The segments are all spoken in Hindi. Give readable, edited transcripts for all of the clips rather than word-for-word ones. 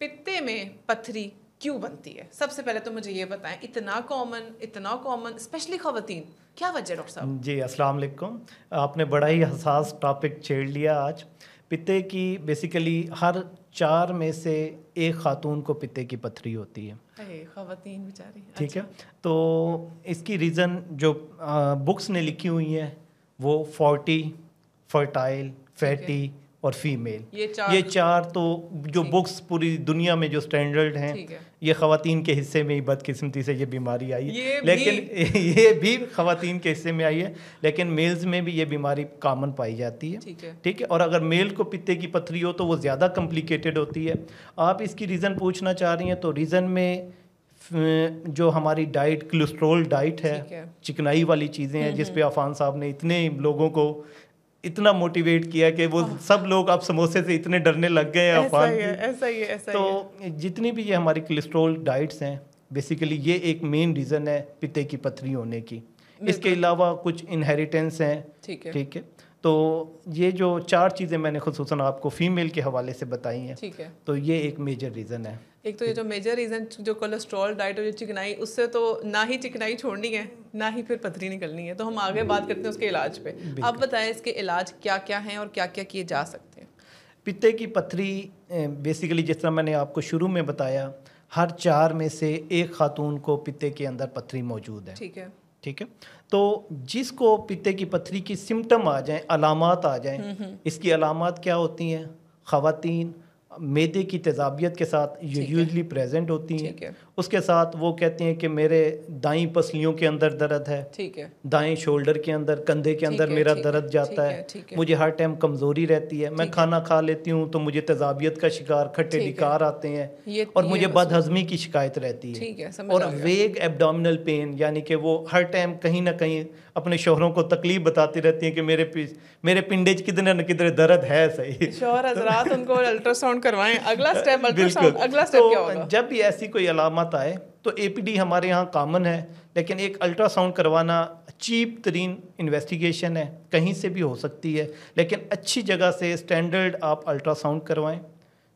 पित्ते में पथरी क्यों बनती है? सबसे पहले तो मुझे ये बताएं, इतना कॉमन स्पेशली ख़वातीन, क्या वजह डॉक्टर साहब? जी अस्सलाम वालेकुम। आपने बड़ा ही हसास टॉपिक छेड़ लिया आज। पित्ते की बेसिकली हर 4 में से एक खातून को पित्ते की पथरी होती है। ख़वातीन बेचारी। ठीक अच्छा। है, तो इसकी रीज़न जो बुक्स ने लिखी हुई हैं वो 40, फर्टाइल, फैटी और फीमेल, ये चार तो जो बुक्स पूरी दुनिया में जो स्टैंडर्ड हैं, ये ख़वातीन के हिस्से में ही बदकिस्मती से ये बीमारी आई है। लेकिन ये भी ख़वातीन के हिस्से में आई है, लेकिन मेल्स में भी ये बीमारी कॉमन पाई जाती है। ठीक है, और अगर मेल को पित्ते की पथरी हो तो वो ज़्यादा कॉम्प्लिकेटेड होती है। आप इसकी रीज़न पूछना चाह रही हैं, तो रीज़न में जो हमारी डाइट कोलेस्ट्रॉल डाइट है, चिकनाई वाली चीज़ें हैं, जिस पे अफान साहब ने इतने लोगों को इतना मोटिवेट किया कि वो सब लोग अब समोसे से इतने डरने लग गए हैं अफान की। ऐसा ही है। तो जितनी भी ये हमारी कोलेस्ट्रॉल डाइट्स हैं, बेसिकली ये एक मेन रीज़न है पित्ते की पथरी होने की। इसके अलावा कुछ इनहेरिटेंस हैं। ठीक है, तो ये जो 4 चीज़ें मैंने खुसूसन आपको फीमेल के हवाले से बताई हैं, तो ये एक मेजर रीज़न है। एक तो ये जो मेजर रीज़न जो कोलेस्ट्रॉल डाइट और जो चिकनाई, उससे तो ना ही चिकनाई छोड़नी है ना ही फिर पथरी निकलनी है। तो हम आगे बात करते हैं उसके इलाज पे। अब बताएं इसके इलाज क्या क्या हैं और क्या क्या किए जा सकते हैं? पित्ते की पथरी बेसिकली जिस तरह मैंने आपको शुरू में बताया, हर 4 में से एक खातून को पित्ते के अंदर पथरी मौजूद है। ठीक है, तो जिसको पित्ते की पथरी की सिम्टम आ जाएं, अलामात आ जाएं, इसकी अलामात क्या होती हैं? ख़वातीन मैदे की तेज़ाबियत के साथ यूजुअली प्रेजेंट होती हैं। उसके साथ वो कहती हैं कि मेरे दाईं पसलियों के अंदर दर्द है, दाएं शोल्डर के अंदर, कंधे के अंदर मेरा दर्द जाता है, मुझे हर टाइम कमज़ोरी रहती है, मैं खाना खा लेती हूँ तो मुझे तेज़ाबियत का शिकार, खट्टे डिकार आते हैं, और मुझे बदहज़मी की शिकायत रहती है, और वेग एब्डोमिनल पेन, यानी कि वो हर टाइम कहीं ना कहीं अपने शोहरों को तकलीफ बताती रहती हैं कि मेरे पिंडे किधर न किधर दर्द है। सही शोहर हज़रात, उनको अल्ट्रासाउंड करवाएं। अगला स्टेप अल्ट्रासाउंड, अगला स्टेप क्या होगा? जब भी ऐसी कोई अलामत आए तो एपीडी हमारे यहाँ कॉमन है, लेकिन एक अल्ट्रासाउंड करवाना चीप तरीन इन्वेस्टिगेशन है, कहीं से भी हो सकती है, लेकिन अच्छी जगह से स्टैंडर्ड आप अल्ट्रासाउंड करवाएं।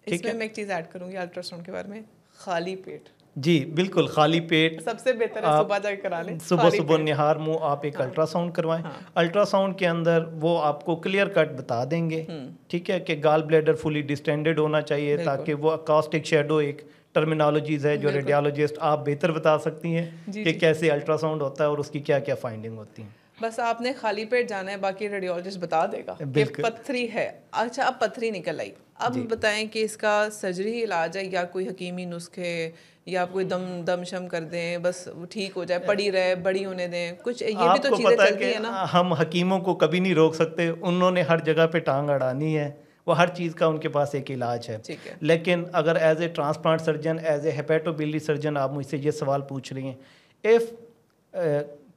ठीक है, मैं एक चीज़ ऐड करूँगी अल्ट्रासाउंड के बारे में, खाली पेट। जी बिल्कुल, खाली पेट सबसे बेहतर है, सुबह जाकर करा लें। सुबह निहार मुँह आप एक अल्ट्रासाउंड करवाएं। अल्ट्रासाउंड के अंदर वो आपको क्लियर कट बता देंगे, ठीक है, कि गाल ब्लैडर फुली डिस्टेंडेड होना चाहिए, ताकि वो अकास्टिक शेडो एक टर्मिनोलॉजीज है जो रेडियोलॉजिस्ट आप बेहतर बता सकती हैं कि कैसे अल्ट्रासाउंड होता है और उसकी क्या क्या फाइंडिंग होती है। बस आपने खाली पेट जाना है, बाकी रेडियोलॉजिस्ट बता देगा कि पथरी है। अच्छा, अब पथरी निकल आई, अब बताएं कि इसका सर्जरी इलाज है या कोई हकीमी नुस्खे, या आप कोई दम शम कर दें बस ठीक हो जाए, पड़ी रहे, बड़ी होने दें, कुछ ये भी तो चीज़ें चलती है ना। हम हकीमों को कभी नहीं रोक सकते, उन्होंने हर जगह पे टांग अड़ानी है, वो हर चीज़ का उनके पास एक इलाज है। लेकिन अगर as a transplant surgeon, as a hepatobiliary surgeon आप मुझसे ये सवाल पूछ रही हैं, इफ़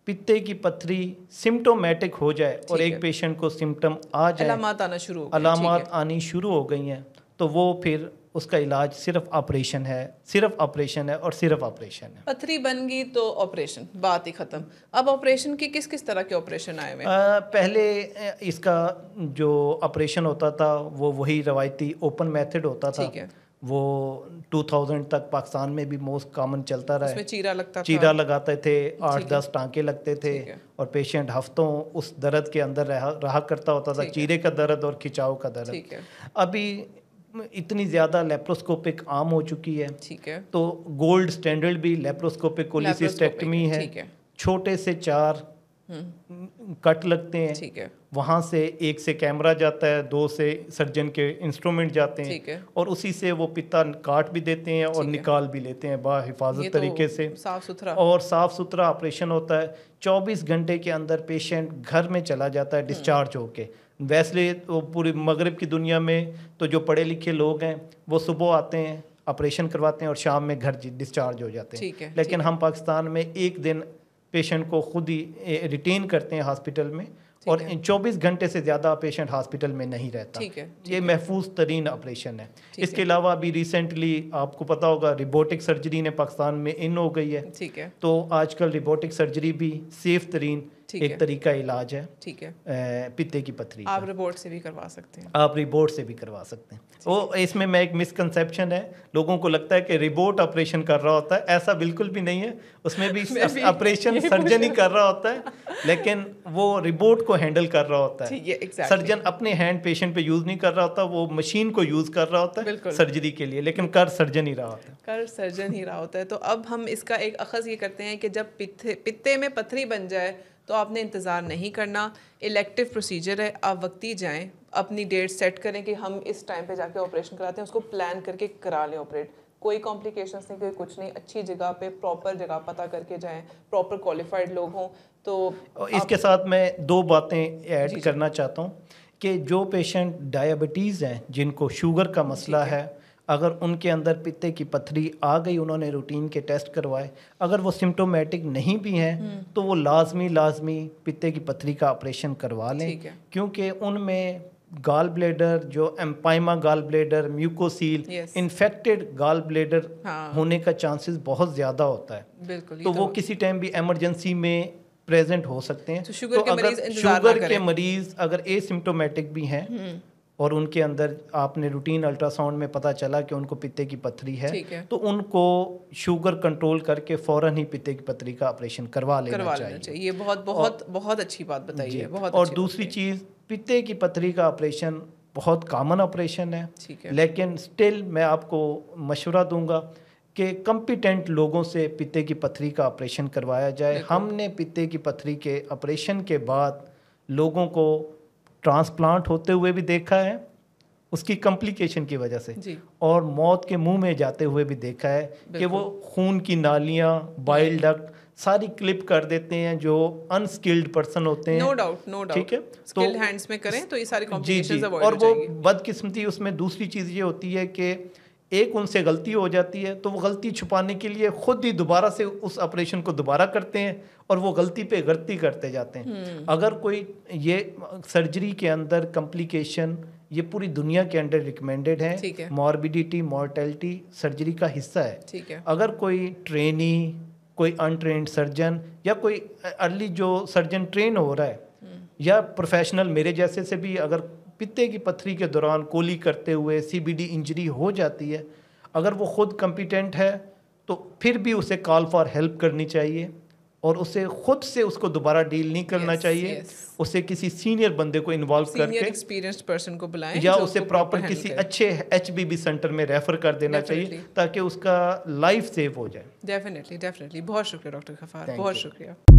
पित्ते की पथरी सिम्टोमेटिक हो जाए और एक पेशेंट को सिम्टम आ जाए, अलामात आनी शुरू हो गई हैं, तो वो फिर उसका इलाज सिर्फ ऑपरेशन है, सिर्फ ऑपरेशन है और सिर्फ ऑपरेशन है। पथरी बन गई तो ऑपरेशन, बात ही ख़त्म। अब ऑपरेशन की किस किस तरह के ऑपरेशन आए हुए? पहले इसका जो ऑपरेशन होता था वो वही रवायती ओपन मेथड होता था, वो 2000 तक पाकिस्तान में भी मोस्ट कॉमन चलता रहा है। चीरा लगाते थे, 8-10 टांके लगते थे, और पेशेंट हफ्तों उस दर्द के अंदर रहा करता होता था, चीरे का दर्द और खिंचाव का दर्द। अभी इतनी ज़्यादा लेप्रोस्कोपिक आम हो चुकी है, तो गोल्ड स्टैंडर्ड भी लेप्रोस्कोपिक कोलिसिस्टेक्टमी है। छोटे से 4 कट लगते हैं, वहाँ से 1 से कैमरा जाता है, 2 से सर्जन के इंस्ट्रूमेंट जाते हैं, और उसी से वो पित्ता काट भी देते हैं और निकाल भी लेते हैं बाहिफाजत तरीके से, और साफ़ सुथरा ऑपरेशन होता है। 24 घंटे के अंदर पेशेंट घर में चला जाता है डिस्चार्ज होके। वैसे तो पूरी मगरिब की दुनिया में तो जो पढ़े लिखे लोग हैं वो सुबह आते हैं, ऑपरेशन करवाते हैं और शाम में घर डिस्चार्ज हो जाते हैं। लेकिन हम पाकिस्तान में एक दिन पेशेंट को खुद ही रिटेन करते हैं हॉस्पिटल में, और 24 घंटे से ज़्यादा पेशेंट हॉस्पिटल में नहीं रहता। ये महफूज तरीन ऑपरेशन है। इसके अलावा अभी रिसेंटली आपको पता होगा रिबोटिक सर्जरी ने पाकिस्तान में इन हो गई है, तो आजकल रिबोटिक सर्जरी भी सेफ तरीन एक तरीका इलाज है। ठीक है, पित्ते की पथरी आप रिपोर्ट से भी करवा सकते हैं। आप रिपोर्ट से भी करवा सकते हैं। वो इसमें मैं एक मिसकंसेप्शन है, लोगों को लगता है कि रिपोर्ट ऑपरेशन कर रहा होता है, ऐसा बिल्कुल भी नहीं है। उसमें भी ऑपरेशन सर्जन ही कर रहा होता है, लेकिन वो रिपोर्ट को हैंडल कर रहा होता है। सर्जन अपने हैंड पेशेंट पे यूज नहीं कर रहा होता, वो मशीन को यूज कर रहा होता है सर्जरी के लिए, लेकिन कर सर्जन ही रहा होता है। तो अब हम इसका एक अखज़ ये करते हैं कि जब पित्ते में पथरी बन जाए तो आपने इंतज़ार नहीं करना, इलेक्टिव प्रोसीजर है, आप वक्ती जाएं, अपनी डेट सेट करें कि हम इस टाइम पे जाके ऑपरेशन कराते हैं, उसको प्लान करके करा लें ऑपरेट। कोई कॉम्प्लिकेशंस नहीं, कोई कुछ नहीं, अच्छी जगह पे प्रॉपर जगह पता करके जाएं, प्रॉपर क्वालिफाइड लोग हों। तो इसके साथ मैं 2 बातें ऐड करना चाहता हूँ कि जो पेशेंट डायबिटीज़ हैं, जिनको शुगर का मसला है, अगर उनके अंदर पित्ते की पथरी आ गई, उन्होंने रूटीन के टेस्ट करवाए, अगर वो सिम्टोमेटिक नहीं भी हैं तो वो लाजमी पित्ते की पथरी का ऑपरेशन करवा लें, क्योंकि उनमें गाल ब्लेडर, जो empyema gall bladder, mucocele, infected gall bladder होने का चांसेस बहुत ज़्यादा होता है। तो वो किसी टाइम भी एमरजेंसी में प्रेजेंट हो सकते हैं। तो शुगर के मरीज़ अगर एसिम्टोमेटिक भी हैं और उनके अंदर आपने रूटीन अल्ट्रासाउंड में पता चला कि उनको पित्ते की पथरी है, तो उनको शुगर कंट्रोल करके फ़ौरन ही पित्ते की पथरी का ऑपरेशन करवा लेना चाहिए। ये बहुत अच्छी बात बताई है। और दूसरी चीज़, पित्ते की पथरी का ऑपरेशन बहुत कॉमन ऑपरेशन है, लेकिन स्टिल मैं आपको मशवरा दूंगा कि कॉम्पिटेंट लोगों से पित्ते की पथरी का ऑपरेशन करवाया जाए। हमने पित्ते की पथरी के ऑपरेशन के बाद लोगों को ट्रांसप्लांट होते हुए भी देखा है उसकी कॉम्प्लिकेशन की वजह से, और मौत के मुंह में जाते हुए भी देखा है कि वो खून की नालियाँ, बाइल डक्ट सारी क्लिप कर देते हैं जो अनस्किल्ड पर्सन होते हैं। नो डाउट ठीक है, स्किल्ड हैंड्स में करें तो ये सारी कॉम्प्लिकेशंस अवॉइड हो जाएंगी। और वो बदकिस्मती उसमें दूसरी चीज़ ये होती है कि एक उनसे गलती हो जाती है तो वो गलती छुपाने के लिए खुद ही दोबारा से उस ऑपरेशन को दोबारा करते हैं और वो गलती पे गलती करते जाते हैं। अगर कोई ये सर्जरी के अंदर कॉम्प्लिकेशन ये पूरी दुनिया के अंदर रिकमेंडेड है, मॉर्बिडिटी, मॉर्टेलिटी सर्जरी का हिस्सा है। अगर कोई ट्रेनी, कोई अनट्रेन्ड सर्जन या कोई अर्ली जो सर्जन ट्रेन हो रहा है या प्रोफेशनल मेरे जैसे से भी अगर पित्ते की पथरी के दौरान कोली करते हुए सीबीडी इंजरी हो जाती है, अगर वो खुद कॉम्पिटेंट है तो फिर भी उसे कॉल फॉर हेल्प करनी चाहिए और उसे खुद से उसको दोबारा डील नहीं करना चाहिए। उसे किसी सीनियर बंदे को इन्वॉल्व करके, एक्सपीरियंस्ड पर्सन को बुलाएं या उसे प्रॉपर किसी अच्छे HBB सेंटर में रेफर कर देना चाहिए ताकि उसका लाइफ सेव हो जाए। डेफिनेटली बहुत शुक्रिया डॉक्टर गफ्फार, बहुत शुक्रिया।